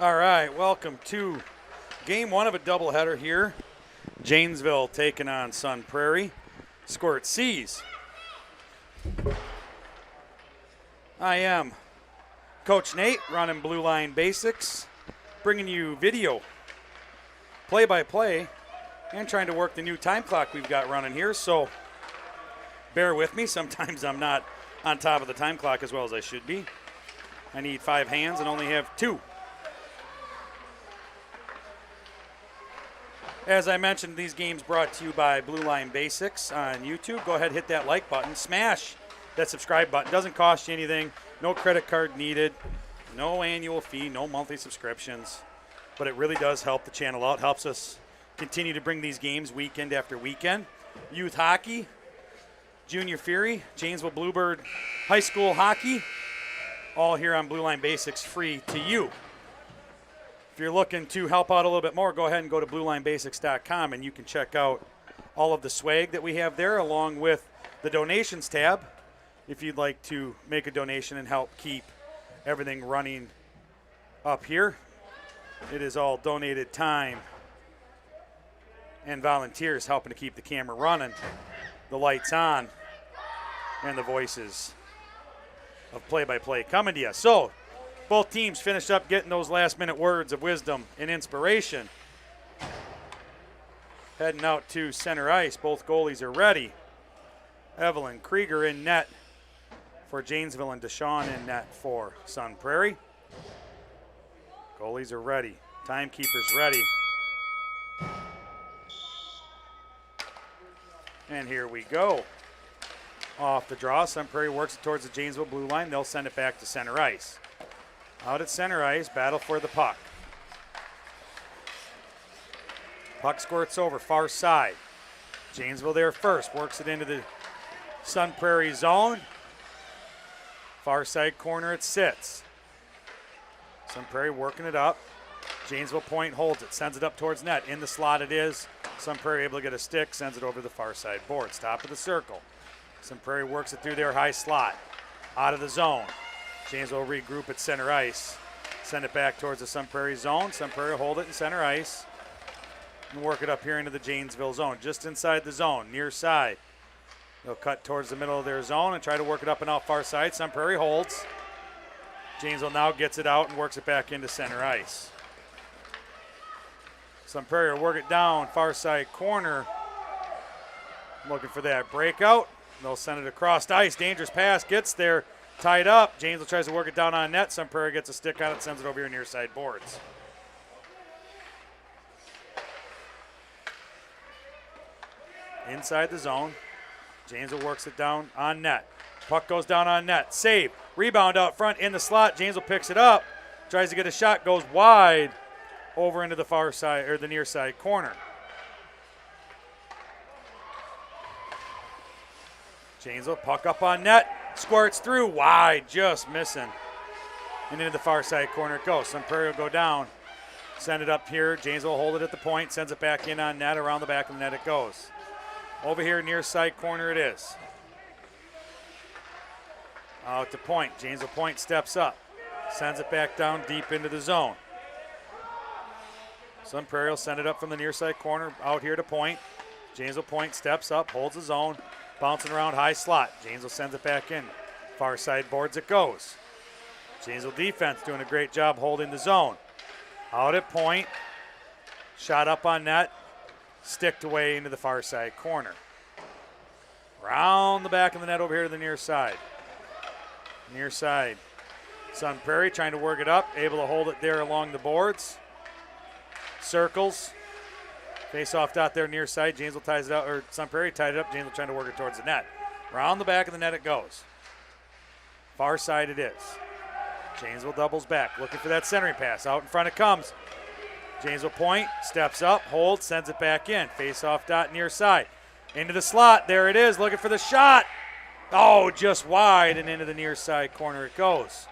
All right, welcome to game one of a doubleheader here. Janesville taking on Sun Prairie. Squirt C's. I am Coach Nate, running Blue Line Basics, bringing you video, play-by-play, and trying to work the new time clock we've got running here. So bear with me. Sometimes I'm not on top of the time clock as well as I should be. I need 5 hands and only have 2. As I mentioned, these games brought to you by Blue Line Basics on YouTube. Go ahead, hit that like button, smash that subscribe button. Doesn't cost you anything, no credit card needed, no annual fee, no monthly subscriptions, but it really does help the channel out, helps us continue to bring these games weekend after weekend. Youth hockey, Junior Fury, Janesville Bluebird High School hockey, all here on Blue Line Basics, free to you. If you're looking to help out a little bit more, go ahead and go to BlueLineBasics.com and you can check out all of the swag that we have there along with the donations tab if you'd like to make a donation and help keep everything running up here. It is all donated time and volunteers helping to keep the camera running, the lights on, and the voices of play-by-play coming to you. So, both teams finished up getting those last-minute words of wisdom and inspiration. Heading out to center ice. Both goalies are ready. Evelyn Krieger in net for Janesville and Deshawn in net for Sun Prairie. Goalies are ready. Timekeeper's ready. And here we go. Off the draw, Sun Prairie works it towards the Janesville blue line. They'll send it back to center ice. Out at center ice, battle for the puck. Puck squirts over, far side. Janesville there first, works it into the Sun Prairie zone. Far side corner it sits. Sun Prairie working it up. Janesville point holds it, sends it up towards net. In the slot it is. Sun Prairie able to get a stick, sends it over the far side boards. Top of the circle. Sun Prairie works it through their high slot. Out of the zone. Janesville regroup at center ice. Send it back towards the Sun Prairie zone. Sun Prairie hold it in center ice. And work it up here into the Janesville zone. Just inside the zone, near side. They'll cut towards the middle of their zone and try to work it up and out far side. Sun Prairie holds. Janesville now gets it out and works it back into center ice. Sun Prairie will work it down, far side corner. Looking for that breakout. They'll send it across ice. Dangerous pass, gets there. Tied up. Janesville tries to work it down on net. Sun Prairie gets a stick on it, sends it over here near side boards. Inside the zone. Janesville works it down on net. Puck goes down on net. Save. Rebound out front in the slot. Janesville picks it up. Tries to get a shot. Goes wide over into the far side or the near side corner. Janesville puck up on net. Squirts through, wide, just missing. And into the far side corner it goes. Sun Prairie will go down. Send it up here. Janesville will hold it at the point. Sends it back in on net. Around the back of the net it goes. Over here near side corner it is. Out to point. Janesville point steps up. Sends it back down deep into the zone. Sun Prairie will send it up from the near side corner out here to point. Janesville point steps up, holds the zone. Bouncing around high slot. Janesville sends it back in. Far side boards it goes. Janesville defense doing a great job holding the zone. Out at point. Shot up on net. Sticked away into the far side corner. Round the back of the net over here to the near side. Near side. Sun Prairie trying to work it up. Able to hold it there along the boards. Circles. Face-off dot there near side. Janesville ties it out, or Sun Prairie tied it up. Janesville trying to work it towards the net. Around the back of the net it goes. Far side it is. Janesville doubles back, looking for that centering pass. Out in front it comes. Janesville point, steps up, holds, sends it back in. Face-off dot near side. Into the slot, there it is, looking for the shot. Oh, just wide and into the near side corner it goes.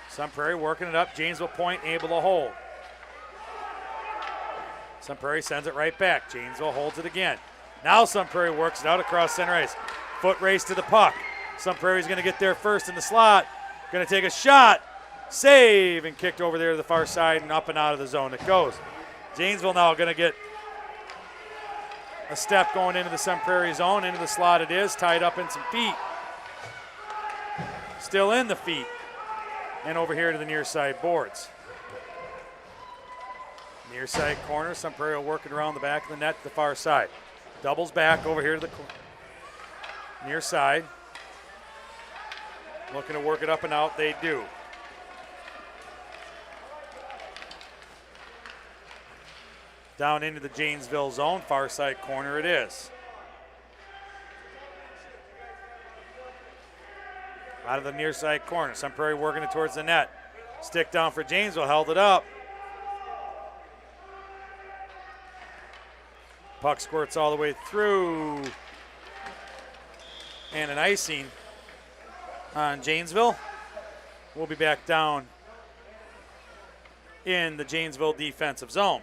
Sun Prairie working it up. Janesville point able to hold. Sun Prairie sends it right back. Janesville holds it again. Now Sun Prairie works it out across center ice. Foot race to the puck. Sun Prairie's going to get there first in the slot. Going to take a shot. Save, and kicked over there to the far side, and up and out of the zone it goes. Janesville now going to get a step going into the Sun Prairie zone. Into the slot it is, tied up in some feet. Still in the feet. And over here to the near side boards. Near side corner, Sun Prairie will work it around the back of the net to the far side. Doubles back over here to the near side. Looking to work it up and out, they do. Down into the Janesville zone, far side corner it is. Out of the near side corner, Sun Prairie working it towards the net. Stick down for Janesville, held it up. Puck squirts all the way through. And an icing on Janesville. We'll be back down in the Janesville defensive zone.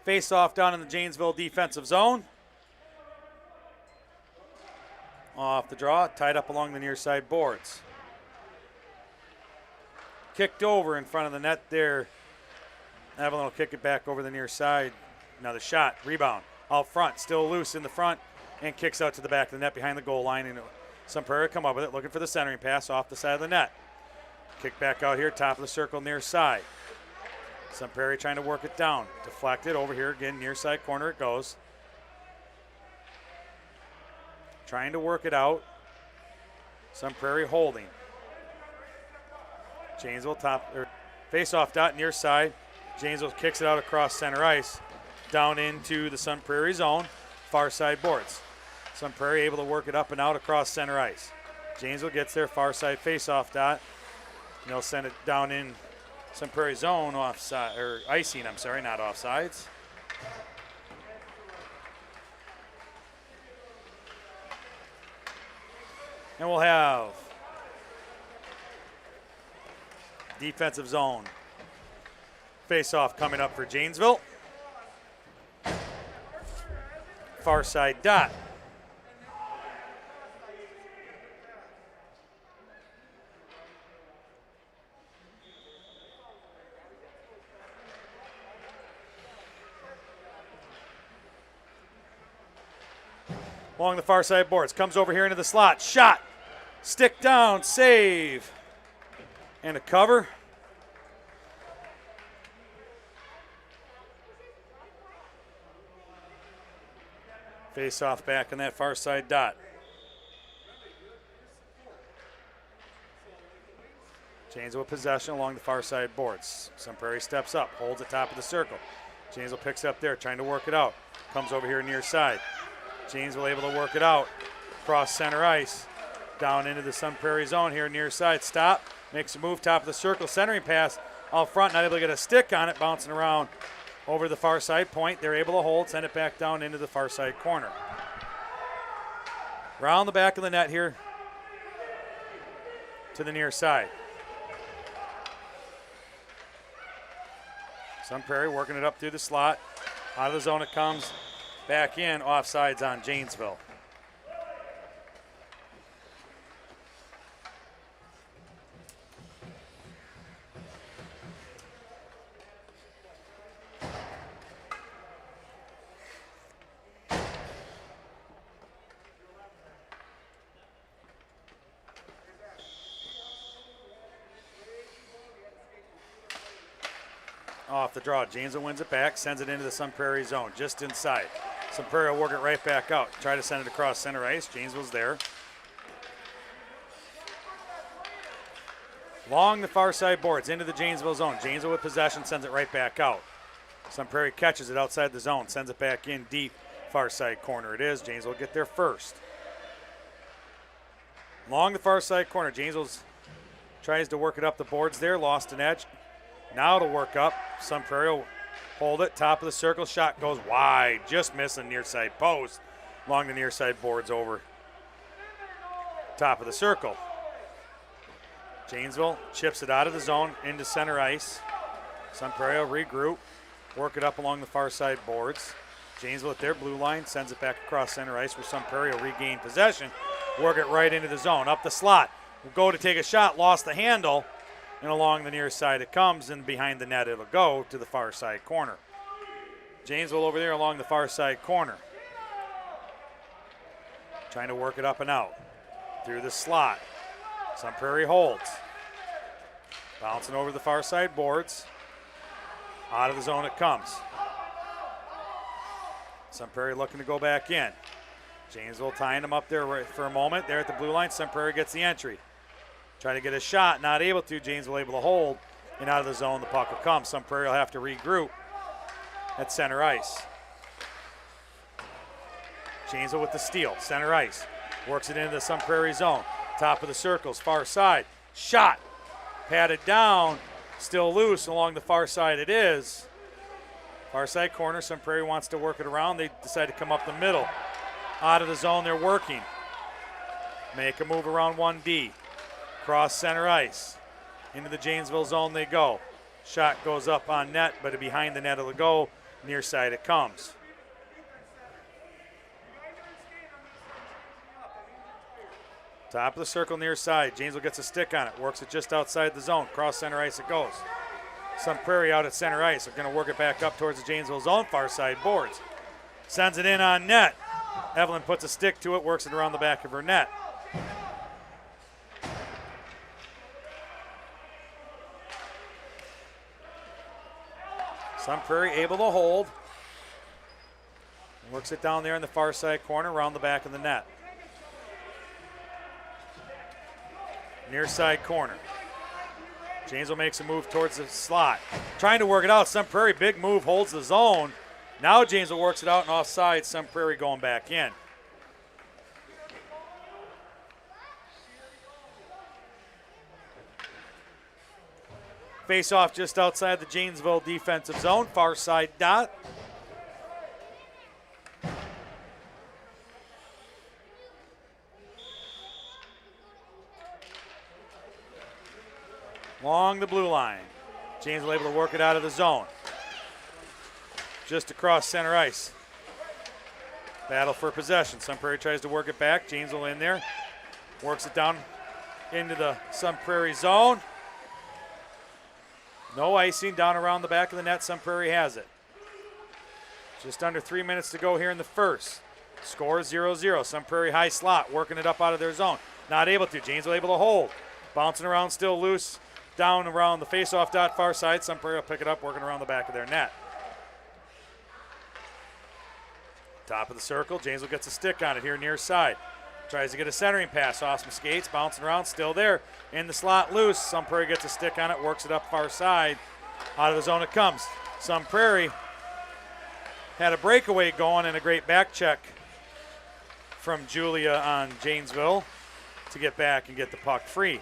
Face off down in the Janesville defensive zone. Off the draw, tied up along the near side boards. Kicked over in front of the net there. Evelyn will kick it back over the near side. Another shot, rebound, out front, still loose in the front, and kicks out to the back of the net behind the goal line. And Sun Prairie come up with it, looking for the centering pass off the side of the net. Kick back out here, top of the circle, near side. Sun Prairie trying to work it down. Deflected over here again, near side corner it goes. Trying to work it out. Sun Prairie holding. Janesville face-off dot near side. Janesville kicks it out across center ice. Down into the Sun Prairie zone. Far side boards. Sun Prairie able to work it up and out across center ice. Janesville gets their far side face-off dot. And they'll send it down in Sun Prairie zone offside, or icing, I'm sorry, not offsides. And we'll have defensive zone face-off coming up for Janesville. Far side dot. Along the far side boards, comes over here into the slot, shot, stick down, save, and a cover. Face off back on that far side dot. Janesville possession along the far side boards. Sun Prairie steps up, holds the top of the circle. Janesville picks up there, trying to work it out. Comes over here near side. Janesville able to work it out. Cross center ice. Down into the Sun Prairie zone here near side. Stop. Makes a move, top of the circle. Centering pass out front. Not able to get a stick on it. Bouncing around over the far side point. They're able to hold. Send it back down into the far side corner. Round the back of the net here to the near side. Sun Prairie working it up through the slot. Out of the zone it comes. Back in, offsides on Janesville. Off the draw, Janesville wins it back, sends it into the Sun Prairie zone, just inside. Sun Prairie will work it right back out. Try to send it across center ice. Janesville's there. Along the far side boards, into the Janesville zone. Janesville with possession, sends it right back out. Sun Prairie catches it outside the zone, sends it back in deep. Far side corner it is. Janesville will get there first. Along the far side corner, Janesville tries to work it up the boards there, lost an edge. Now to work up, Sun Prairie will hold it, top of the circle, shot goes wide, just missing near side post. Along the near side boards over top of the circle. Janesville chips it out of the zone into center ice. Sun Prairie will regroup, work it up along the far side boards. Janesville at their blue line sends it back across center ice where Sun Prairie will regain possession, work it right into the zone, up the slot. Will go to take a shot, lost the handle, and along the near side it comes, and behind the net it'll go to the far side corner. Janesville over there along the far side corner. Trying to work it up and out. Through the slot. Sun Prairie holds. Bouncing over the far side boards. Out of the zone it comes. Sun Prairie looking to go back in. Janesville tying them up there right for a moment. There at the blue line, Sun Prairie gets the entry. Trying to get a shot, not able to. Janesville able to hold. And out of the zone, the puck will come. Sun Prairie will have to regroup at center ice. Janesville with the steal, center ice. Works it into the Sun Prairie zone. Top of the circles, far side. Shot. Patted down. Still loose along the far side it is. Far side corner, Sun Prairie wants to work it around. They decide to come up the middle. Out of the zone, they're working. Make a move around 1D. Cross center ice. Into the Janesville zone they go. Shot goes up on net, but behind the net it'll go. Near side it comes. Top of the circle, near side. Janesville gets a stick on it. Works it just outside the zone. Cross center ice it goes. Sun Prairie out at center ice. They're going to work it back up towards the Janesville zone, far side boards. Sends it in on net. Evelyn puts a stick to it, works it around the back of her net. Sun Prairie able to hold. Works it down there in the far side corner, around the back of the net. Near side corner. Janesville makes a move towards the slot. Trying to work it out. Sun Prairie, big move, holds the zone. Now Janesville works it out and offside. Sun Prairie going back in. Face off just outside the Janesville defensive zone. Far side dot. Along the blue line. Janesville able to work it out of the zone. Just across center ice. Battle for possession. Sun Prairie tries to work it back. Janesville in there. Works it down into the Sun Prairie zone. No icing down around the back of the net. Sun Prairie has it. Just under 3 minutes to go here in the first. Score 0-0. Sun Prairie high slot. Working it up out of their zone. Not able to. Janesville able to hold. Bouncing around still loose. Down around the face-off dot far side. Sun Prairie will pick it up, working around the back of their net. Top of the circle. Janesville gets a stick on it here near side. Tries to get a centering pass off some skates. Bouncing around, still there. In the slot loose. Sun Prairie gets a stick on it, works it up far side. Out of the zone it comes. Sun Prairie had a breakaway going and a great back check from Julia on Janesville to get back and get the puck free.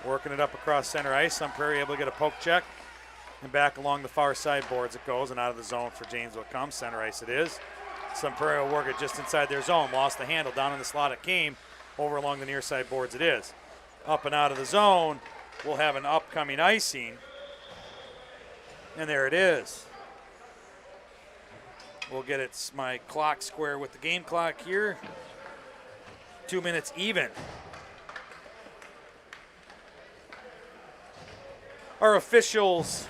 Working it up across center ice. Sun Prairie able to get a poke check. And back along the far side boards it goes, and out of the zone for Janesville it comes. Center ice it is. Sun Prairie will work it just inside their zone. Lost the handle. Down in the slot it came. Over along the near side boards it is. Up and out of the zone. We'll have an upcoming icing. And there it is. We'll get it, my clock square with the game clock here. 2 minutes even. Our officials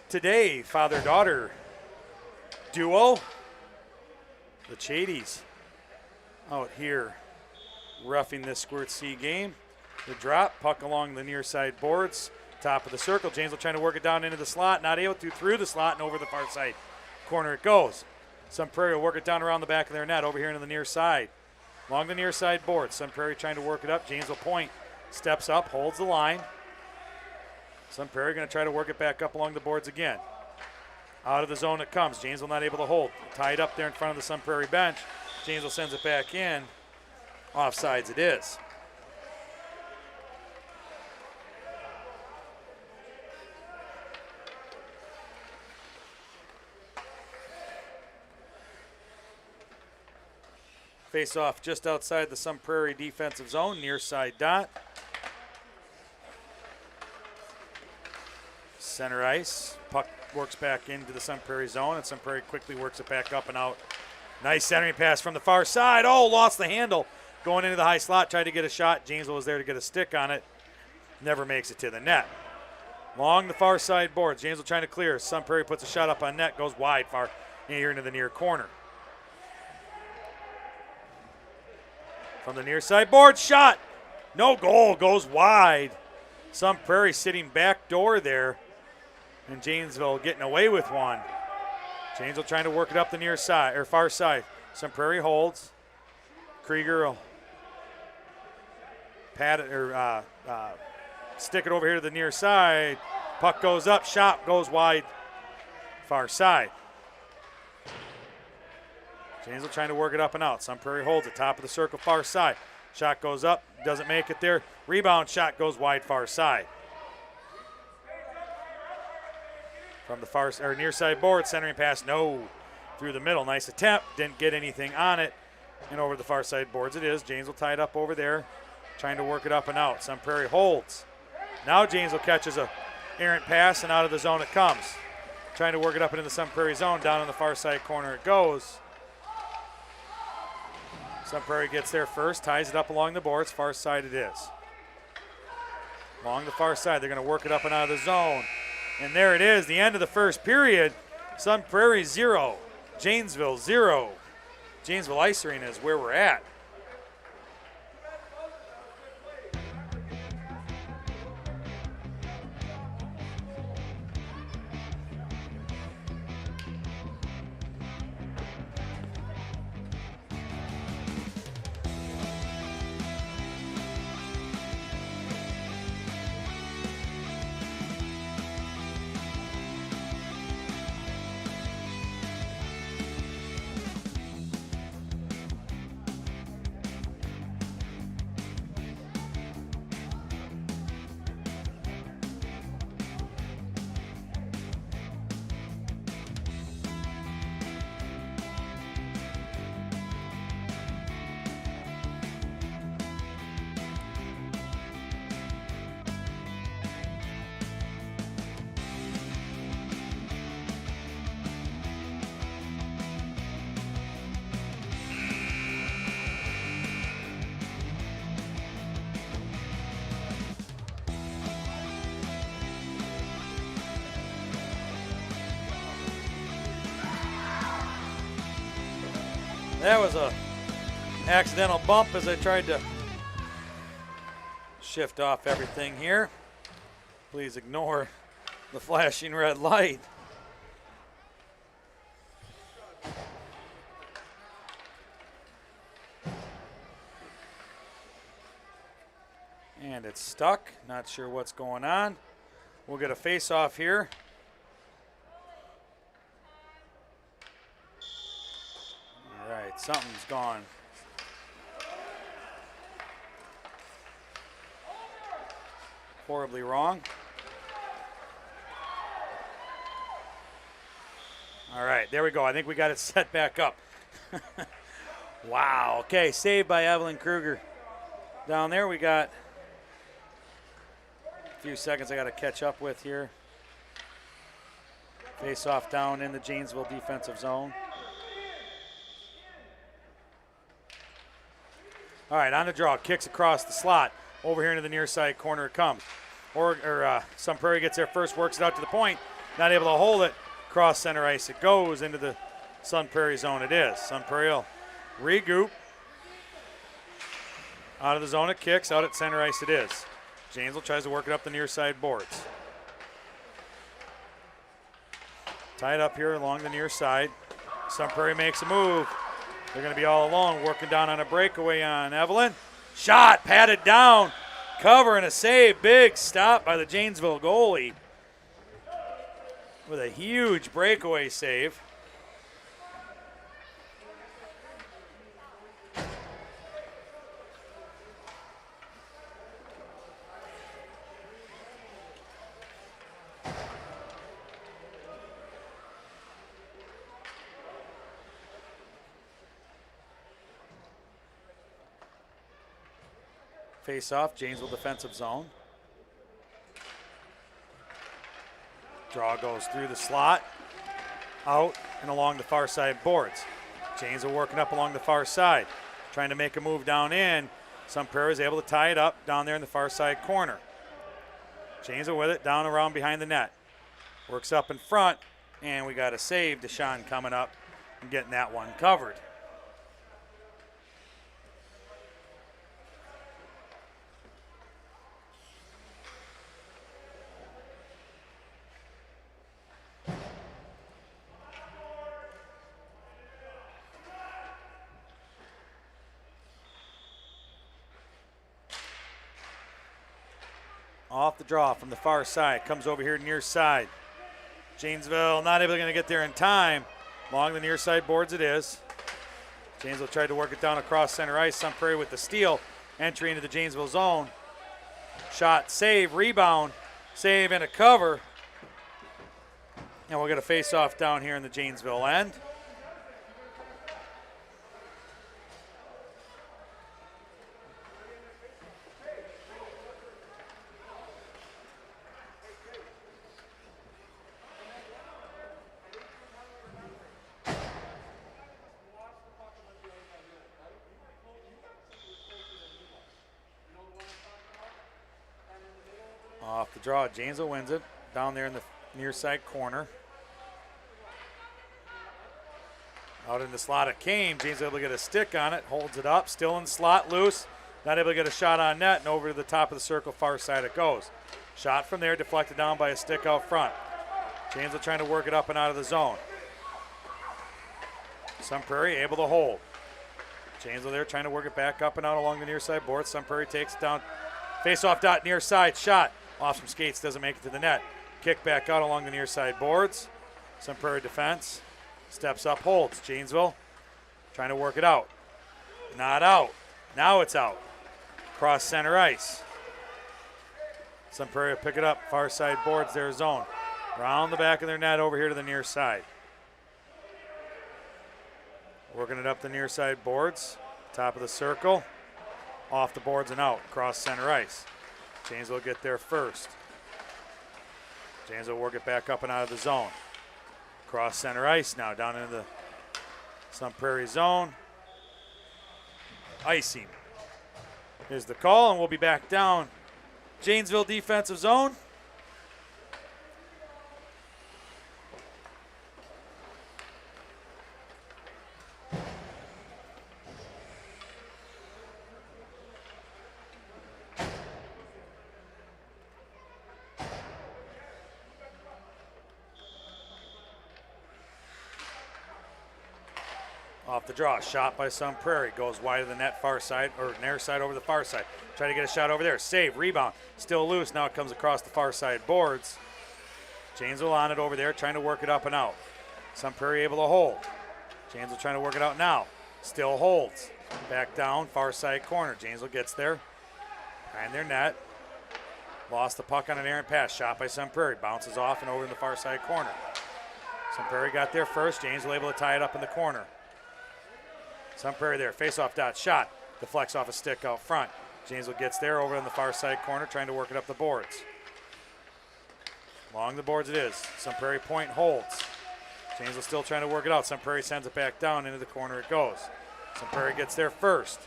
today, father-daughter duo, the Chadies out here roughing this Squirt C game. The drop, puck along the near side boards, top of the circle. Janesville trying to work it down into the slot, not able to, through the slot and over the far side corner it goes. Sun Prairie will work it down around the back of their net, over here into the near side. Along the near side board, Sun Prairie trying to work it up. Janesville point, steps up, holds the line. Sun Prairie going to try to work it back up along the boards again. Out of the zone it comes. Janesville not able to hold. Tied up there in front of the Sun Prairie bench. Janesville sends it back in. Offsides it is. Face off just outside the Sun Prairie defensive zone, near side dot. Center ice. Puck works back into the Sun Prairie zone, and Sun Prairie quickly works it back up and out. Nice centering pass from the far side. Oh, lost the handle. Going into the high slot, tried to get a shot. Janesville was there to get a stick on it. Never makes it to the net. Along the far side boards. Janesville trying to clear. Sun Prairie puts a shot up on net, goes wide far here into the near corner. From the near side board, shot. No goal, goes wide. Sun Prairie sitting back door there. And Janesville getting away with one. Janesville trying to work it up the near side, or far side. Sun Prairie holds. Krieger will pat it, or stick it over here to the near side. Puck goes up, shot goes wide, far side. Janesville trying to work it up and out. Sun Prairie holds it, top of the circle, far side. Shot goes up, doesn't make it there. Rebound shot goes wide, far side. From the far or near side board, centering pass, no. Through the middle, nice attempt, didn't get anything on it. And over the far side boards it is. Janesville tied up over there, trying to work it up and out. Sun Prairie holds. Now Janesville catches a errant pass, and out of the zone it comes. Trying to work it up into the Sun Prairie zone, down in the far side corner it goes. Sun Prairie gets there first, ties it up along the boards, far side it is. Along the far side, they're going to work it up and out of the zone. And there it is, the end of the first period. Sun Prairie 0, Janesville 0. Janesville Ice Arena is where we're at. That was a accidental bump as I tried to shift off everything here. Please ignore the flashing red light. And it's stuck. Not sure what's going on. We'll get a face-off here. All right, something's gone. Horribly wrong. All right, there we go. I think we got it set back up. Wow. Okay, saved by Evelyn Kruger. Down there we got a few seconds I got to catch up with here. Face off down in the Janesville defensive zone. All right, on the draw, kicks across the slot. Over here into the near side corner it comes. Sun Prairie gets there first, works it out to the point. Not able to hold it. Cross center ice it goes into the Sun Prairie zone it is. Sun Prairie will regroup. Out of the zone it kicks, out at center ice it is. Janesville tries to work it up the near side boards. Tied up here along the near side. Sun Prairie makes a move. They're going to be all alone, working down on a breakaway on Evelyn. Shot, patted down, cover and a save. Big stop by the Janesville goalie with a huge breakaway save. Face off, Janesville defensive zone. Draw goes through the slot, out and along the far side boards. Janesville working up along the far side, trying to make a move down in. Some Prairie is able to tie it up down there in the far side corner. Janesville with it, down around behind the net. Works up in front, and we got a save. Deshaun coming up and getting that one covered. Off the draw from the far side, comes over here near side. Janesville not able to get there in time. Along the near side boards it is. Janesville tried to work it down across center ice. Sun Prairie with the steal. Entry into the Janesville zone. Shot, save, rebound, save, and a cover. And we'll get a face-off down here in the Janesville end. Off the draw, Janesville wins it. Down there in the near side corner. Out in the slot it came. Janesville able to get a stick on it. Holds it up, still in slot, loose. Not able to get a shot on net, and over to the top of the circle, far side it goes. Shot from there, deflected down by a stick out front. Janesville trying to work it up and out of the zone. Sun Prairie able to hold. Janesville there trying to work it back up and out along the near side board. Sun Prairie takes it down. Face-off dot near side, shot. Off some skates, doesn't make it to the net. Kick back out along the near side boards. Sun Prairie defense. Steps up, holds. Janesville trying to work it out. Not out. Now it's out. Cross center ice. Sun Prairie will pick it up. Far side boards, their zone. Round the back of their net over here to the near side. Working it up the near side boards. Top of the circle. Off the boards and out. Cross center ice. Janesville get there first. Janesville work it back up and out of the zone. Cross center ice now down into the Sun Prairie zone. Icing. Here's the call, and we'll be back down. Janesville defensive zone. Off the draw, shot by Sun Prairie, goes wide of the net, far side, or near side over the far side. Try to get a shot over there, save, rebound, still loose, now it comes across the far side boards. Janesville on it over there, trying to work it up and out. Sun Prairie able to hold. Janesville trying to work it out now, still holds. Back down, far side corner, Janesville gets there, behind their net. Lost the puck on an errant pass, shot by Sun Prairie, bounces off and over in the far side corner. Sun Prairie got there first, Janesville able to tie it up in the corner. Sun Prairie there, face-off dot, shot, deflects off a stick out front. Janesville gets there over in the far side corner, trying to work it up the boards. Along the boards it is. Sun Prairie point holds. Janesville still trying to work it out. Sun Prairie sends it back down, into the corner it goes. Sun Prairie gets there first.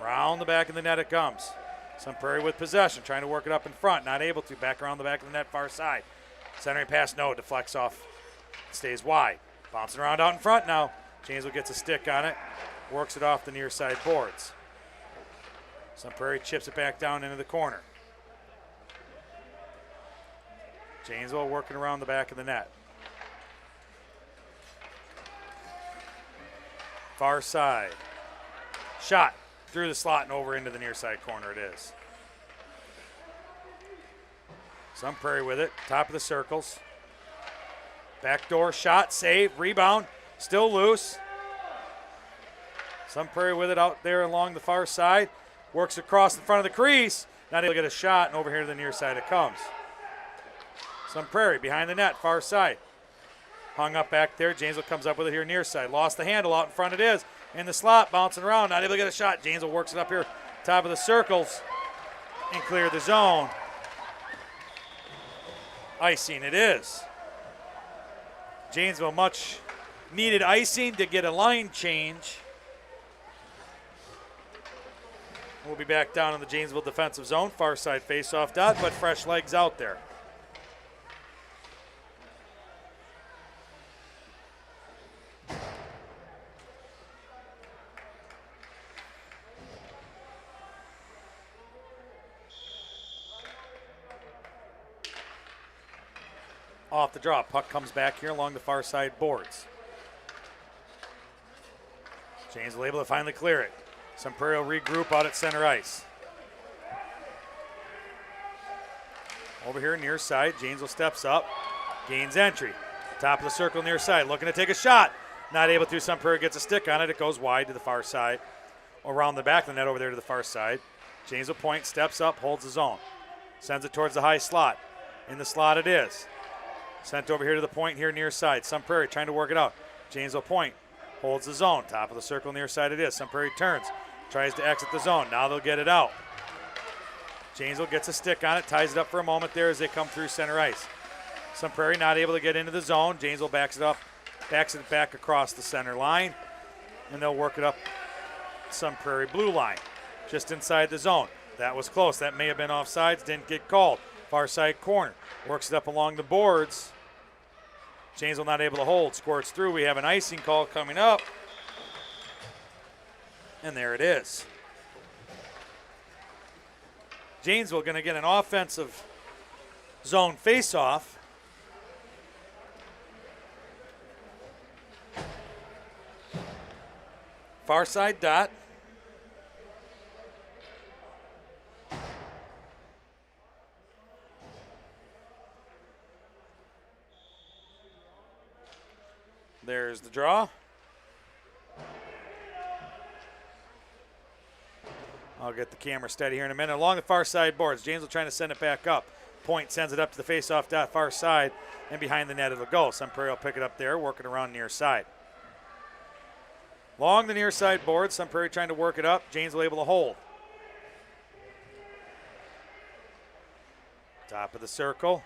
Around the back of the net it comes. Sun Prairie with possession, trying to work it up in front, not able to. Back around the back of the net, far side. Centering pass, no, deflects off, stays wide. Bouncing around out in front now. Janesville gets a stick on it, works it off the near side boards. Sun Prairie chips it back down into the corner. Janesville working around the back of the net. Far side. Shot through the slot and over into the near side corner it is. Sun Prairie with it, top of the circles. Backdoor shot, save, rebound. Still loose. Sun Prairie with it out there along the far side. Works across in front of the crease. Not able to get a shot, and over here to the near side it comes. Sun Prairie behind the net, far side. Hung up back there. Janesville comes up with it here near side. Lost the handle out in front it is. In the slot, bouncing around. Not able to get a shot. Janesville works it up here top of the circles, and clear the zone. Icing it is. Janesville much needed icing to get a line change. We'll be back down in the Janesville defensive zone, far side face-off dot, but fresh legs out there. Off the draw, puck comes back here along the far side boards. Janesville able to finally clear it. Prairie will regroup out at center ice. Over here near side, Janesville steps up, gains entry. Top of the circle near side, looking to take a shot. Not able to, Prairie gets a stick on it. It goes wide to the far side. Around the back of the net over there to the far side. Janesville point, steps up, holds the zone. Sends it towards the high slot. In the slot it is. Sent over here to the point here near side. Prairie trying to work it out. Janesville point, holds the zone. Top of the circle near side it is. Prairie turns, tries to exit the zone. Now they'll get it out. Janesville gets a stick on it, ties it up for a moment there as they come through center ice. Prairie not able to get into the zone. Janesville backs it back across the center line, and they'll work it up Prairie blue line, just inside the zone. That was close. That may have been offsides, didn't get called. Far side corner, works it up along the boards. Janesville not able to hold, squirts through. We have an icing call coming up. And there it is. Janesville going to get an offensive zone face-off. Far side dot. There's the draw. I'll get the camera steady here in a minute. Along the far side boards, Janesville trying to send it back up. Point sends it up to the face-off dot far side, and behind the net it'll go. Prairie will pick it up there, working around near side. Along the near side boards, Prairie trying to work it up. Janesville able to hold. Top of the circle.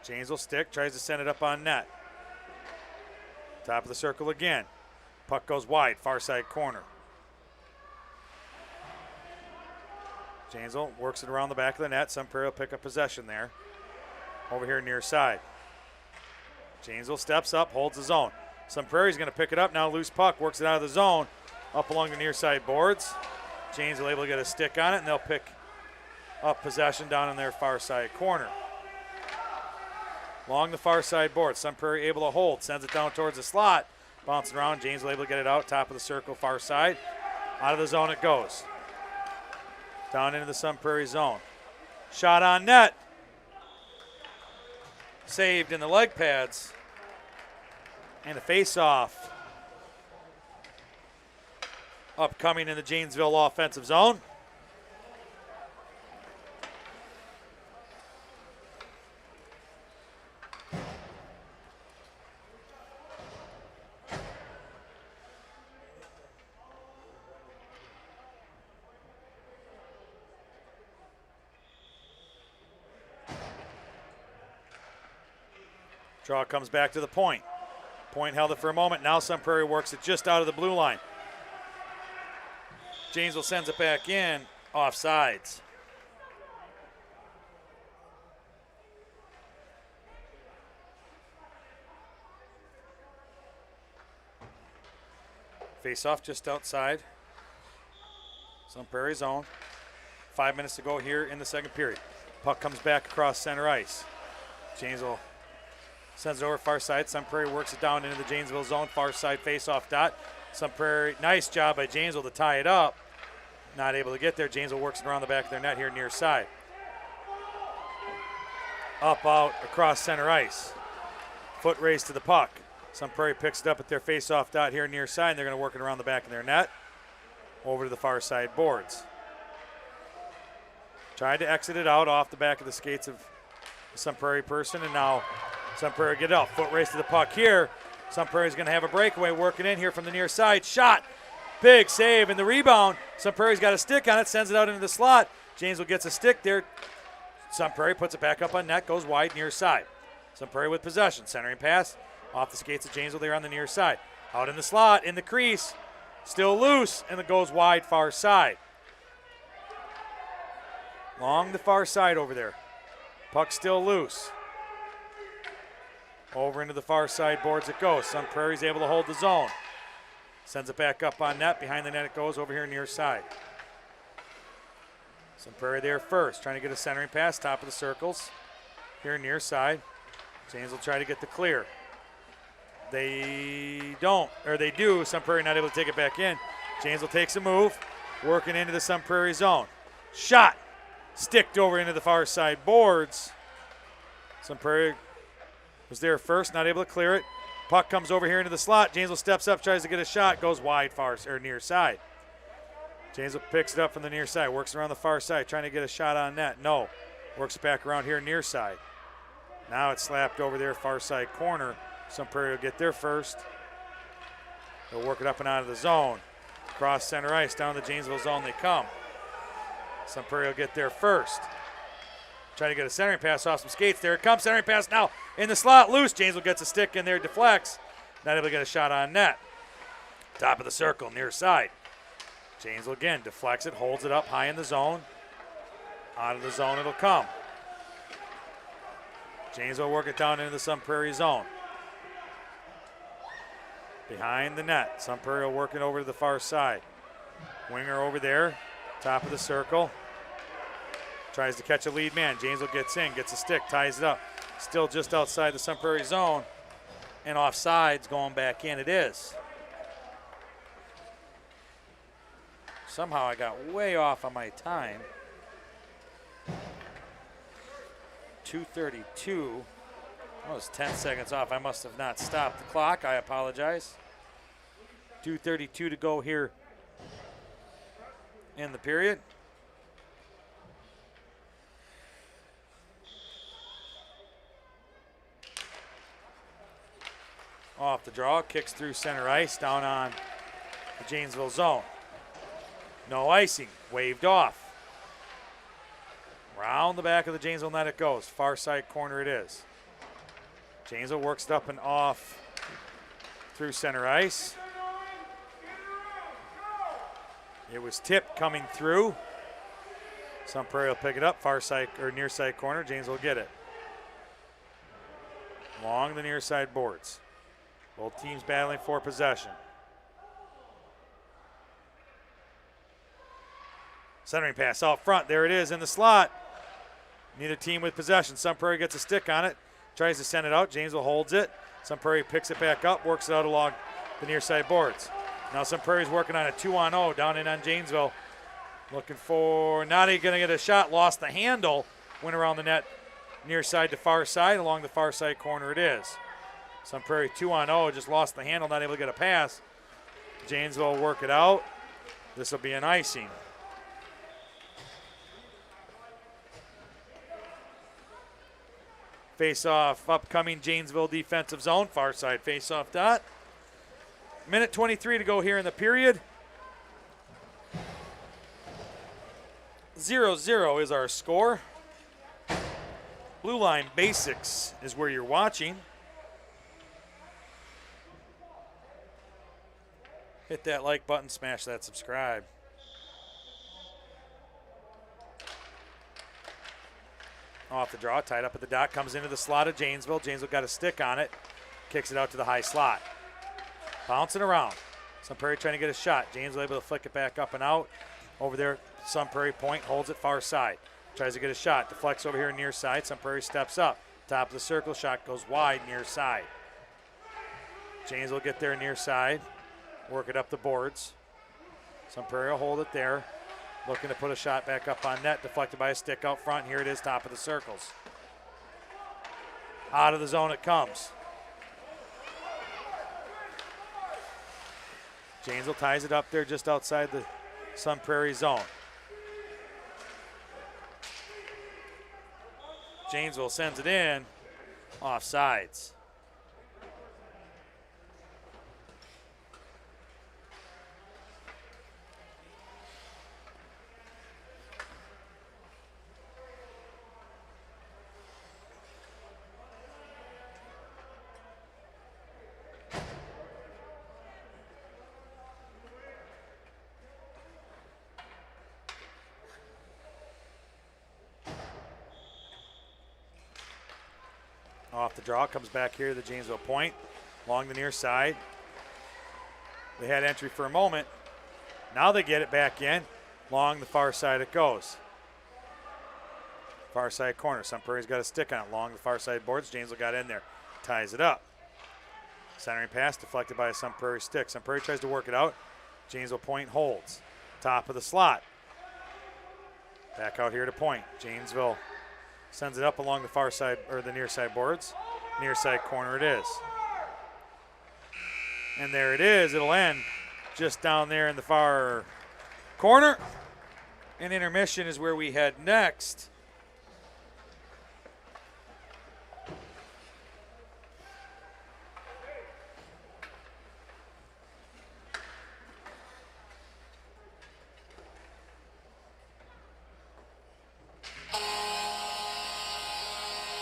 Janesville stick, tries to send it up on net. Top of the circle again. Puck goes wide, far side corner. Janesville works it around the back of the net. Prairie will pick up possession there. Over here near side. Janesville steps up, holds the zone. Prairie's going to pick it up now. Loose puck, works it out of the zone. Up along the near side boards. Janesville able to get a stick on it, and they'll pick up possession down in their far side corner. Along the far side board, Prairie able to hold, sends it down towards the slot, bouncing around. Janesville able to get it out, top of the circle, far side. Out of the zone it goes. Down into the Prairie zone. Shot on net. Saved in the leg pads. And a face-off. Upcoming in the Janesville offensive zone. Draw comes back to the point. Point held it for a moment. Now Prairie works it just out of the blue line. Janesville sends it back in, offsides. Face off just outside Prairie zone. 5 minutes to go here in the second period. Puck comes back across center ice. Janesville sends it over far side. Prairie works it down into the Janesville zone. Far side face-off dot. Prairie, nice job by Janesville to tie it up. Not able to get there. Janesville works it around the back of their net here near side. Up, out, across center ice. Foot race to the puck. Prairie picks it up at their face-off dot here near side. And they're going to work it around the back of their net. Over to the far side boards. Tried to exit it out off the back of the skates of some Prairie person, and now Prairie get it out. Foot race to the puck here. Prairie's going to have a breakaway, working in here from the near side. Shot Big save, and the rebound. Sun Prairie's got a stick on it, sends it out into the slot. Janesville gets a stick there. Sun Prairie puts it back up on net, goes wide near side. Sun Prairie with possession, centering pass off the skates of Janesville there on the near side. Out in the slot, in the crease, still loose, and it goes wide far side. Along the far side over there. Puck still loose. Over into the far side boards it goes. Sun Prairie's able to hold the zone. Sends it back up on net. Behind the net it goes over here near side. Sun Prairie there first, trying to get a centering pass, top of the circles. Here near side. Janesville try to get the clear. They don't, or they do. Sun Prairie not able to take it back in. Janesville takes a move, working into the Sun Prairie zone. Shot, sticked over into the far side boards. Sun Prairie was there first, not able to clear it. Puck comes over here into the slot. Janesville steps up, tries to get a shot, goes wide far or near side. Janesville picks it up from the near side, works around the far side, trying to get a shot on net. No, works back around here near side. Now it's slapped over there, far side corner. Sun Prairie will get there first. They'll work it up and out of the zone. Cross center ice, down the Janesville zone they come. Sun Prairie will get there first. Trying to get a centering pass off some skates. There it comes, centering pass now in the slot, loose. Janesville gets a stick in there, deflects. Not able to get a shot on net. Top of the circle, near side. Janesville again deflects it, holds it up high in the zone. Out of the zone it'll come. Janesville work it down into the Sun Prairie zone. Behind the net, Sun Prairie working over to the far side. Winger over there, top of the circle. Tries to catch a lead man. Janesville gets in, gets a stick, ties it up. Still just outside the Sun Prairie zone. And offsides going back in. It is. Somehow I got way off on my time. 2:32. I was 10 seconds off. I must have not stopped the clock. I apologize. 2:32 to go here in the period. Off the draw, kicks through center ice, down on the Janesville zone. No icing, waved off. Round the back of the Janesville net it goes. Far side corner it is. Janesville works it up and off through center ice. It was tipped coming through. Sun Prairie will pick it up, far side or near side corner. Janesville will get it. Along the near side boards. Both teams battling for possession. Centering pass out front. There it is in the slot. Neither team with possession. Sun Prairie gets a stick on it. Tries to send it out. Janesville holds it. Sun Prairie picks it back up. Works it out along the near side boards. Now Sun Prairie's working on a 2-on-0 down in on Janesville. Looking for, not even going to get a shot. Lost the handle. Went around the net near side to far side. Along the far side corner it is. Sun Prairie 2-on-0. Just lost the handle. Not able to get a pass. Janesville will work it out. This will be an icing. Face-off, upcoming Janesville defensive zone, far side face-off dot. Minute 23 to go here in the period. 0-0 is our score. Blue Line Basics is where you're watching. Hit that like button, smash that subscribe. Off the draw, tied up at the dot, comes into the slot of Janesville. Janesville got a stick on it, kicks it out to the high slot. Bouncing around. Sun Prairie trying to get a shot. Janesville able to flick it back up and out. Over there, Sun Prairie point, holds it far side. Tries to get a shot, deflects over here near side. Sun Prairie steps up. Top of the circle, shot goes wide near side. Janesville get there near side, work it up the boards. Sun Prairie will hold it there. Looking to put a shot back up on net, deflected by a stick out front. Here it is, top of the circles. Out of the zone it comes. Janesville ties it up there just outside the Sun Prairie zone. Janesville sends it in, offsides. Off the draw, comes back here to the Janesville point, along the near side. They had entry for a moment. Now they get it back in. Along the far side it goes. Far side corner. Sun Prairie's got a stick on it. Along the far side boards. Janesville got in there. Ties it up. Centering pass deflected by a Sun Prairie stick. Sun Prairie tries to work it out. Janesville point holds. Top of the slot. Back out here to point. Janesville sends it up along the far side, or the near side boards. Near side corner it is. And there it is. It'll end just down there in the far corner. And intermission is where we head next.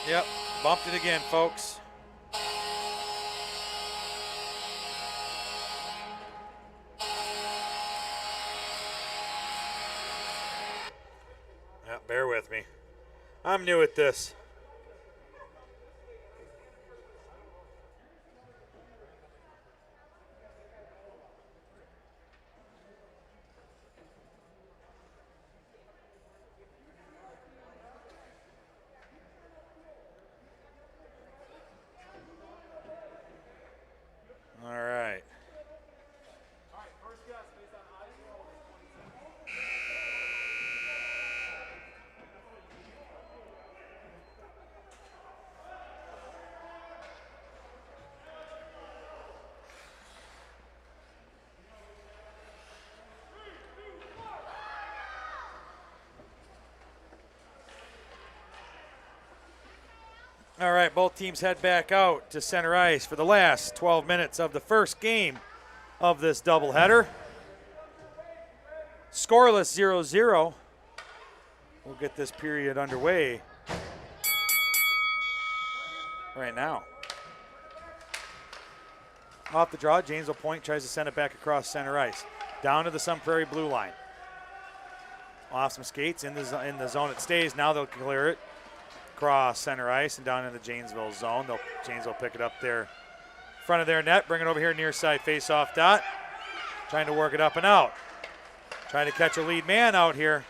Yep, bumped it again, folks. Yep, bear with me. I'm new at this. All right. All right, both teams head back out to center ice for the last 12 minutes of the first game of this doubleheader. Scoreless 0-0. We'll get this period underway right now. Off the draw, Janesville point tries to send it back across center ice. Down to the Sun Prairie blue line. Off some skates, in the zone it stays. Now they'll clear it. Across center ice and down in the Janesville zone. Janesville pick it up there in front of their net, bring it over here near side face-off dot. Trying to work it up and out. Trying to catch a lead man out here.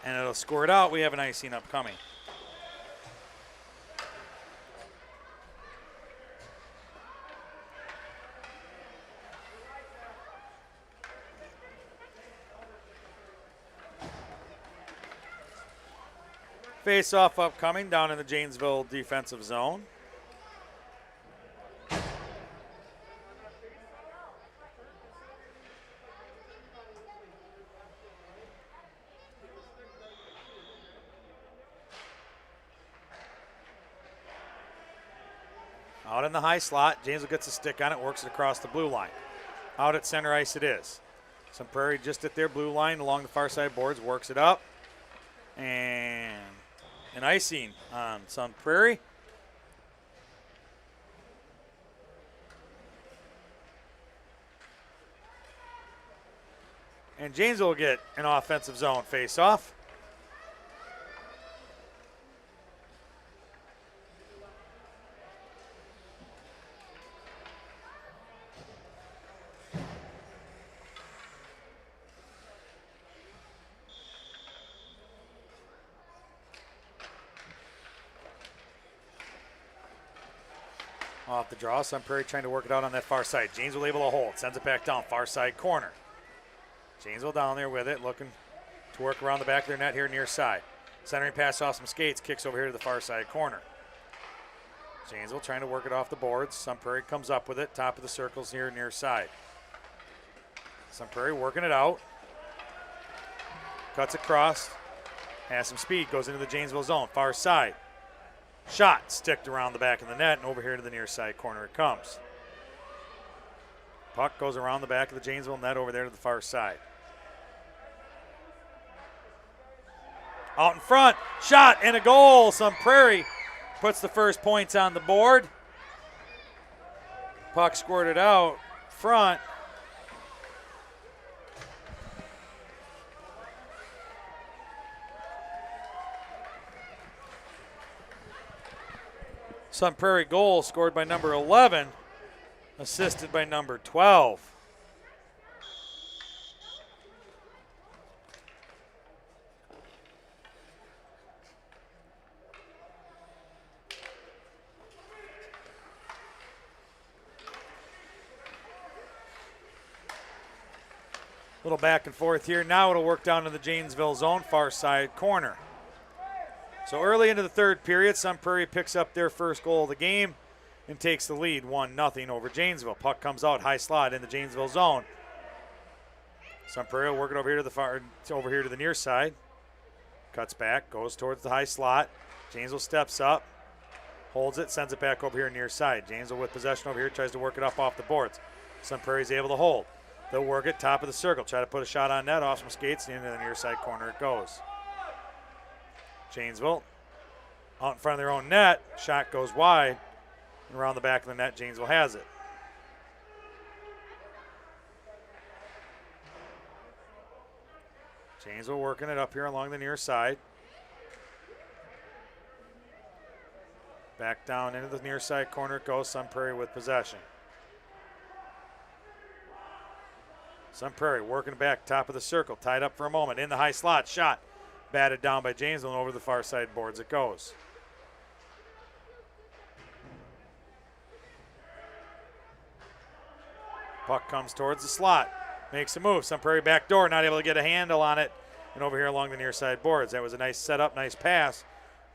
And it'll squirt out. We have an icing upcoming. Face-off upcoming down in the Janesville defensive zone. Out in the high slot, Janesville gets a stick on it, works it across the blue line. Out at center ice it is. Sun Prairie just at their blue line along the far side boards, works it up. And an icing on Sun Prairie. And Janesville will get an offensive zone face-off. Off the draw, Sun Prairie trying to work it out on that far side. Janesville able to hold, sends it back down, far side corner. Janesville down there with it, looking to work around the back of their net here near side. Centering pass off some skates, kicks over here to the far side corner. Janesville trying to work it off the boards. Sun Prairie comes up with it, top of the circles here near side. Sun Prairie working it out. Cuts across, has some speed, goes into the Janesville zone, far side. Shot sticked around the back of the net and over here to the near side corner it comes. Puck goes around the back of the Janesville net over there to the far side. Out in front, shot and a goal. Sun Prairie puts the first points on the board. Puck squirted out front. Sun Prairie goal scored by number 11, assisted by number 12. Little back and forth here. Now it'll work down to the Janesville zone, far side corner. So early into the third period, Sun Prairie picks up their first goal of the game and takes the lead 1-0 over Janesville. Puck comes out, high slot in the Janesville zone. Sun Prairie will work it over here to the near side. Cuts back, goes towards the high slot. Janesville steps up, holds it, sends it back over here near side. Janesville with possession over here, tries to work it up off the boards. Sun Prairie's able to hold. They'll work it, top of the circle. Try to put a shot on net, off some skates, and into the near side corner it goes. Janesville out in front of their own net. Shot goes wide. And around the back of the net, Janesville has it. Janesville working it up here along the near side. Back down into the near side corner it goes. Sun Prairie with possession. Sun Prairie working back, top of the circle, tied up for a moment. In the high slot, shot. Batted down by Janesville and over the far side boards it goes. Puck comes towards the slot. Makes a move. Sun Prairie back door, not able to get a handle on it. And over here along the near side boards. That was a nice setup, nice pass.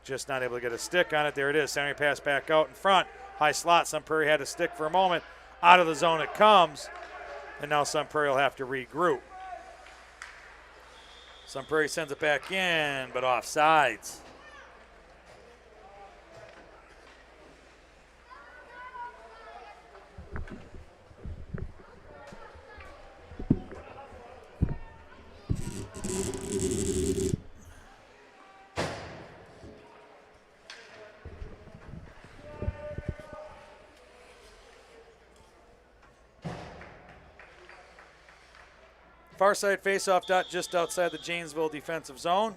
Just not able to get a stick on it. There it is. Centering pass back out in front. High slot. Sun Prairie had a stick for a moment. Out of the zone it comes. And now Sun Prairie will have to regroup. Sun Prairie sends it back in, but offsides. Far side faceoff dot just outside the Janesville defensive zone.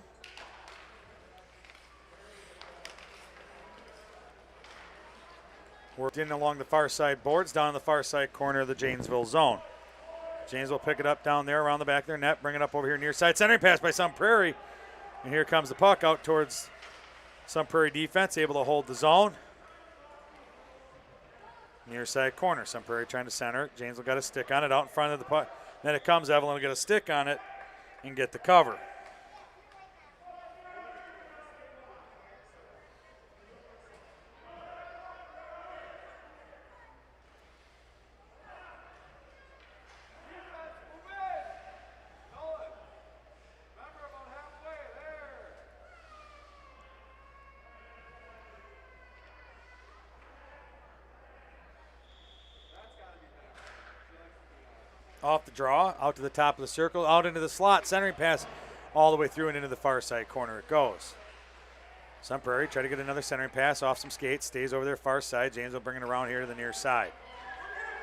Worked in along the far side boards, down in the far side corner of the Janesville zone. Janesville pick it up down there around the back of their net, bring it up over here near side. Centering pass by Sun Prairie. And here comes the puck out towards Sun Prairie defense, able to hold the zone. Near side corner. Sun Prairie trying to center. Janesville got a stick on it out in front of the puck. Then it comes, Evelyn will get a stick on it and get the cover. Off the draw, out to the top of the circle, out into the slot, centering pass all the way through and into the far side corner it goes. Sun Prairie try to get another centering pass off some skates, stays over their far side. James will bring it around here to the near side.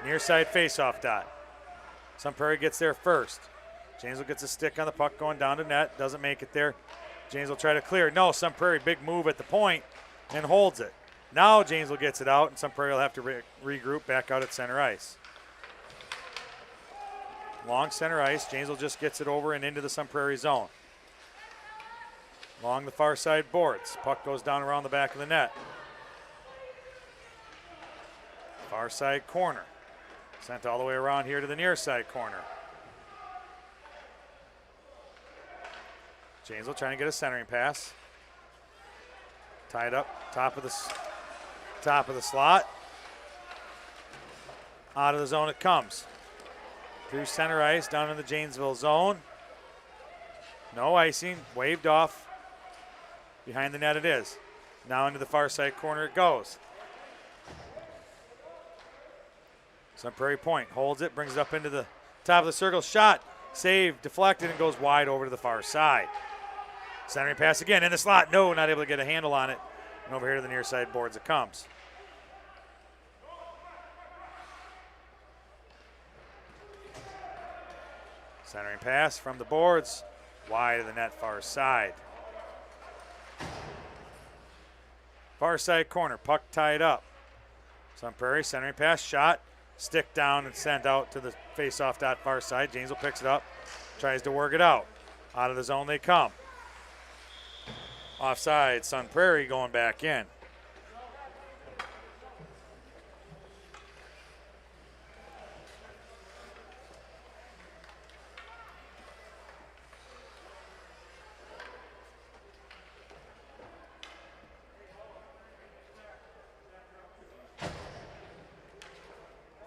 Near side face-off dot. Sun Prairie gets there first. Janesville gets a stick on the puck going down to net, doesn't make it there. James will try to clear. No, Sun Prairie, big move at the point and holds it. Now Janesville gets it out and Sun Prairie will have to regroup back out at center ice. Long center ice. Janesville just gets it over and into the Sun Prairie zone. Along the far side boards. Puck goes down around the back of the net. Far side corner. Sent all the way around here to the near side corner. Janesville trying to get a centering pass. Tied up, top of the slot. Out of the zone it comes. Through center ice, down in the Janesville zone. No icing, waved off. Behind the net it is. Now into the far side corner it goes. Sun Prairie point, holds it, brings it up into the top of the circle. Shot, save, deflected, and goes wide over to the far side. Centering pass again in the slot. No, not able to get a handle on it. And over here to the near side boards it comes. Centering pass from the boards, wide of the net far side. Far side corner, puck tied up. Sun Prairie centering pass, shot, stick down and sent out to the face-off dot far side. Janesville picks it up, tries to work it out. Out of the zone they come. Offside, Sun Prairie going back in.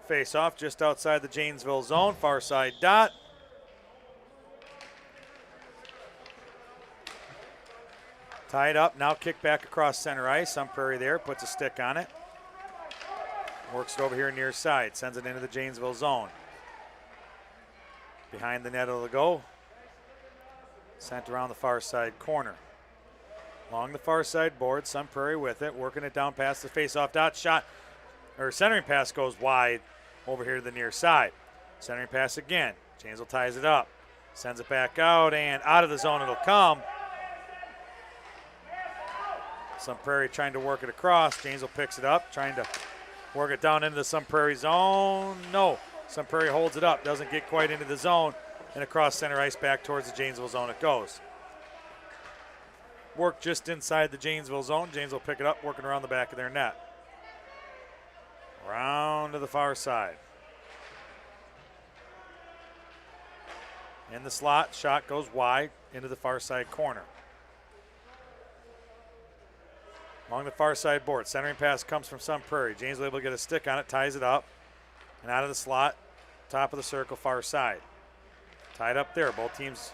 Face off just outside the Janesville zone, far side dot. Tied up, now kick back across center ice. Sun Prairie there, puts a stick on it. Works it over here near side, sends it into the Janesville zone. Behind the net it'll go. Sent around the far side corner. Along the far side board, Sun Prairie with it, working it down past the face-off dot. Shot, or centering pass goes wide over here to the near side. Centering pass again. Janesville ties it up, sends it back out, and out of the zone it'll come. Sun Prairie trying to work it across. Janesville picks it up, trying to work it down into the Sun Prairie zone. No, Sun Prairie holds it up, doesn't get quite into the zone, and across center ice back towards the Janesville zone it goes. Work just inside the Janesville zone. Janesville pick it up, working around the back of their net. Round to the far side. In the slot, shot goes wide into the far side corner. Along the far side board, centering pass comes from Sun Prairie. Janesville able to get a stick on it, ties it up, and out of the slot, top of the circle, far side. Tied up there, both teams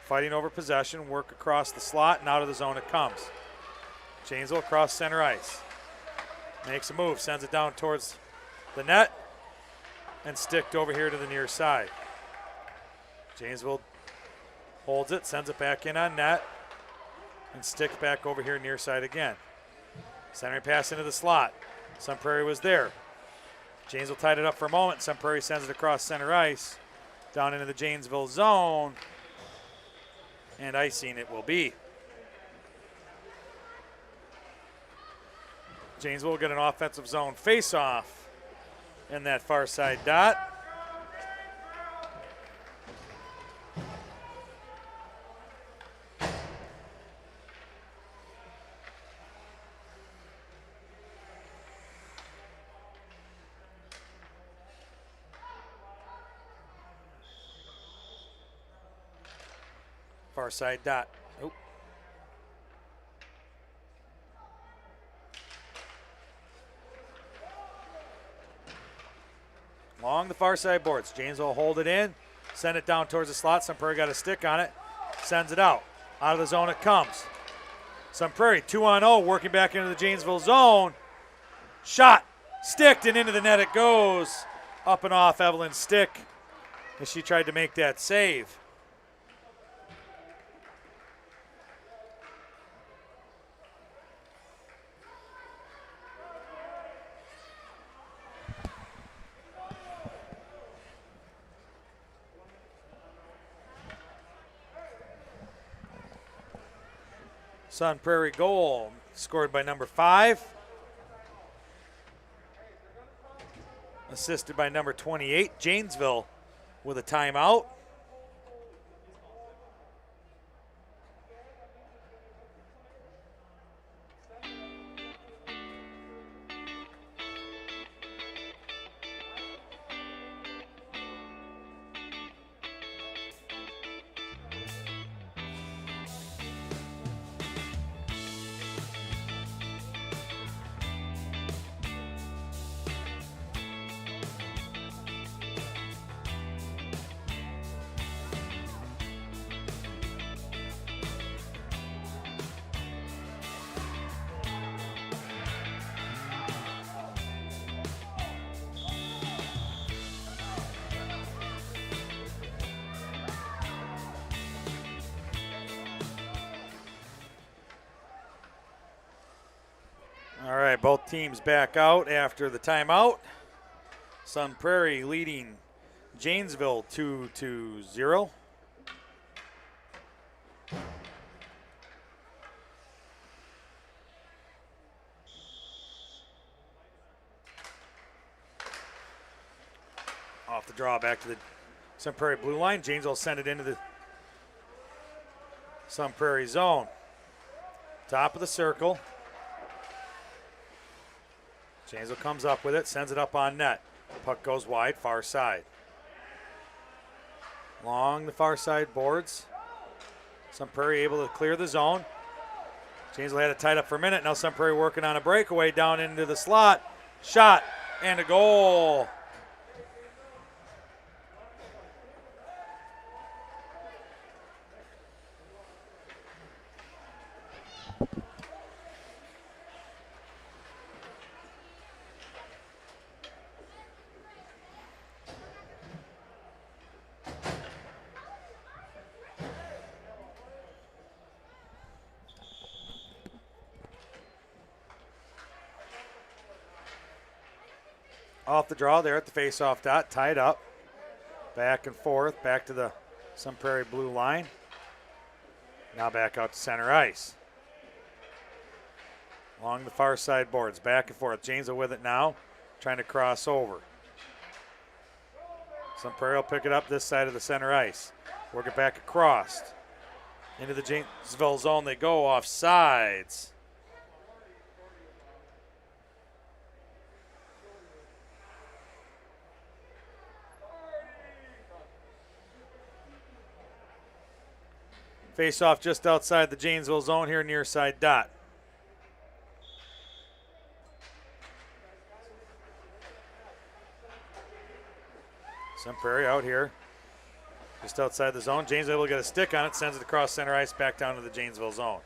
fighting over possession, work across the slot, and out of the zone it comes. Janesville across center ice. Makes a move, sends it down towards the net, and sticked over here to the near side. Janesville holds it, sends it back in on net, and sticks back over here near side again. Centering pass into the slot. Sun Prairie was there. Janesville tied it up for a moment. Sun Prairie sends it across center ice, down into the Janesville zone, and icing it will be. Janesville will get an offensive zone face-off in that far side dot. Far side dot. Oh. Along the far side boards, Janesville will hold it in, send it down towards the slot. Sun Prairie got a stick on it, sends it out. Out of the zone it comes. Sun Prairie 2-on-0, working back into the Janesville zone. Shot, sticked, and into the net it goes. Up and off Evelyn's stick as she tried to make that save. Sun Prairie goal scored by number 5. Assisted by number 28, Janesville with a timeout. All right, both teams back out after the timeout. Sun Prairie leading Janesville 2-0. Off the draw, back to the Sun Prairie blue line. Janesville will send it into the Sun Prairie zone. Top of the circle. Janesville comes up with it, sends it up on net. Puck goes wide, far side. Along the far side boards. Sun Prairie able to clear the zone. Janesville had it tied up for a minute. Now Sun Prairie working on a breakaway down into the slot. Shot and a goal. Off the draw there at the face-off dot, tied up. Back and forth, back to the Sun Prairie blue line. Now back out to center ice. Along the far side boards, back and forth. Janesville with it now, trying to cross over. Sun Prairie will pick it up this side of the center ice. Work it back across. Into the Janesville zone they go, off sides. Face off just outside the Janesville zone here, near side dot. Sun Prairie out here, just outside the zone. Janesville able to get a stick on it, sends it across center ice back down to the Janesville zone.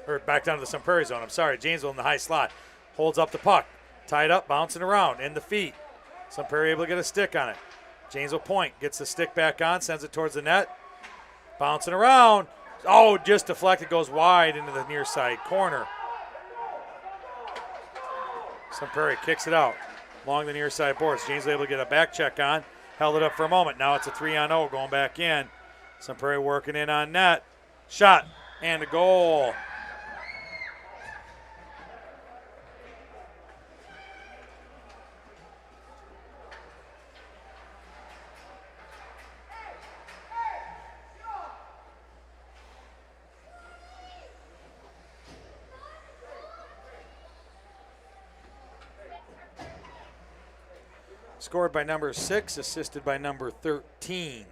Or back down to the Sun Prairie zone, I'm sorry. Janesville in the high slot. Holds up the puck. Tied up, bouncing around, in the feet. Sun Prairie able to get a stick on it. Janesville point, gets the stick back on, sends it towards the net. Bouncing around. Oh, just deflected, goes wide into the near side corner. Sun Prairie kicks it out along the near side boards. James able to get a back check on. Held it up for a moment. Now it's a 3-on-0 going back in. Sun Prairie working in on net. Shot and a goal. Scored by number 6, assisted by number 13.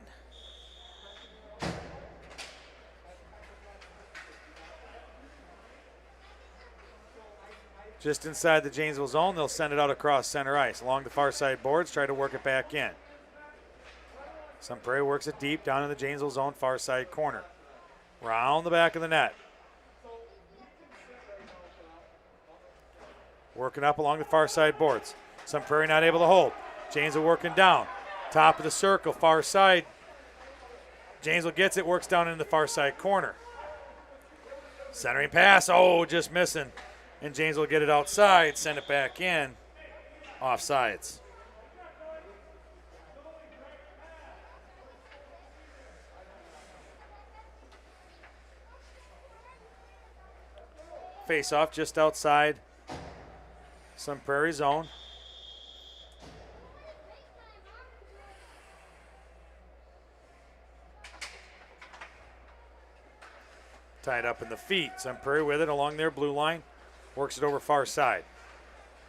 Just inside the Janesville zone, they'll send it out across center ice. Along the far side boards, try to work it back in. Sun Prairie works it deep down in the Janesville zone, far side corner. Round the back of the net. Working up along the far side boards. Sun Prairie not able to hold. Janesville working down. Top of the circle, far side. Janesville gets it, works down in the far side corner. Centering pass, oh, just missing. And Janesville will get it outside, send it back in. Offsides. Face off just outside Sun Prairie zone. Tied up in the feet. Sun Prairie with it along their blue line. Works it over far side.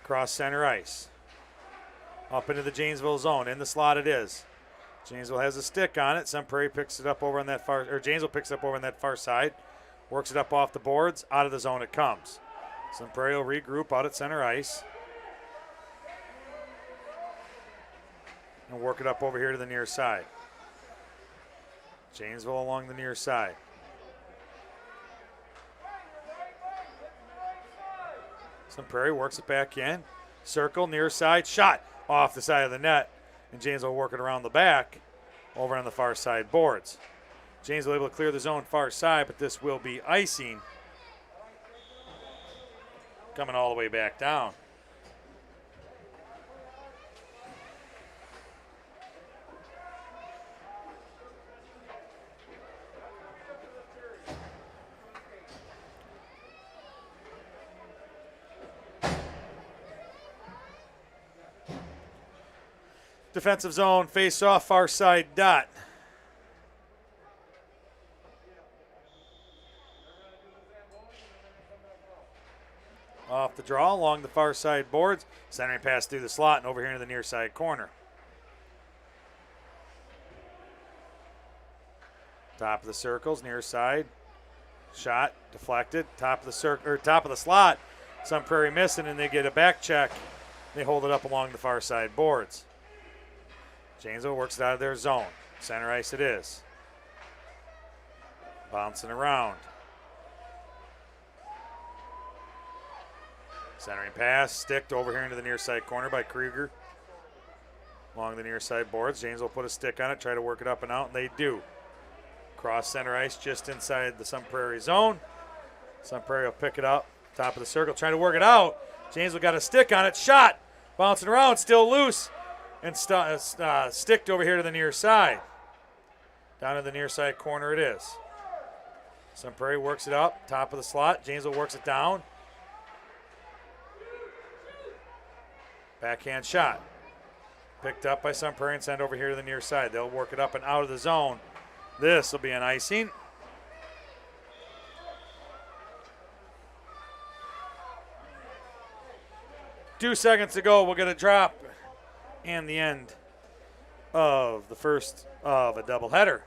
Cross center ice. Up into the Janesville zone. In the slot it is. Janesville has a stick on it. Sun Prairie picks it up over on that far, or Janesville picks it up over on that far side. Works it up off the boards. Out of the zone it comes. Sun Prairie will regroup out at center ice. And work it up over here to the near side. Janesville along the near side. Sun Prairie works it back in. Circle, near side, shot off the side of the net. And Janesville working around the back over on the far side boards. Janesville able to clear the zone far side, but this will be icing. Coming all the way back down. Defensive zone, face off, far side dot. Off the draw along the far side boards. Centering pass through the slot and over here into the near side corner. Top of the circles, near side. Shot deflected. Top of the circle or top of the slot. Sun Prairie missing, and they get a back check. They hold it up along the far side boards. Janesville works it out of their zone. Center ice it is. Bouncing around. Centering pass, sticked over here into the near side corner by Krieger. Along the near side boards. Janesville put a stick on it, try to work it up and out, and they do. Cross center ice just inside the Sun Prairie zone. Sun Prairie will pick it up. Top of the circle, trying to work it out. Janesville got a stick on it. Shot. Bouncing around, still loose. And sticked over here to the near side. Down to the near side corner it is. Sun Prairie works it up. Top of the slot. Janesville works it down. Backhand shot. Picked up by Sun Prairie and sent over here to the near side. They'll work it up and out of the zone. This will be an icing. Two seconds to go. We'll get a drop and the end of the first of a doubleheader.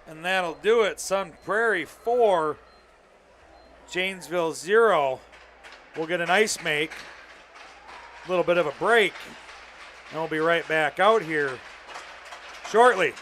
And that'll do it. Sun Prairie 4, Janesville 0. We'll get an ice make, a little bit of a break, and we'll be right back out here shortly.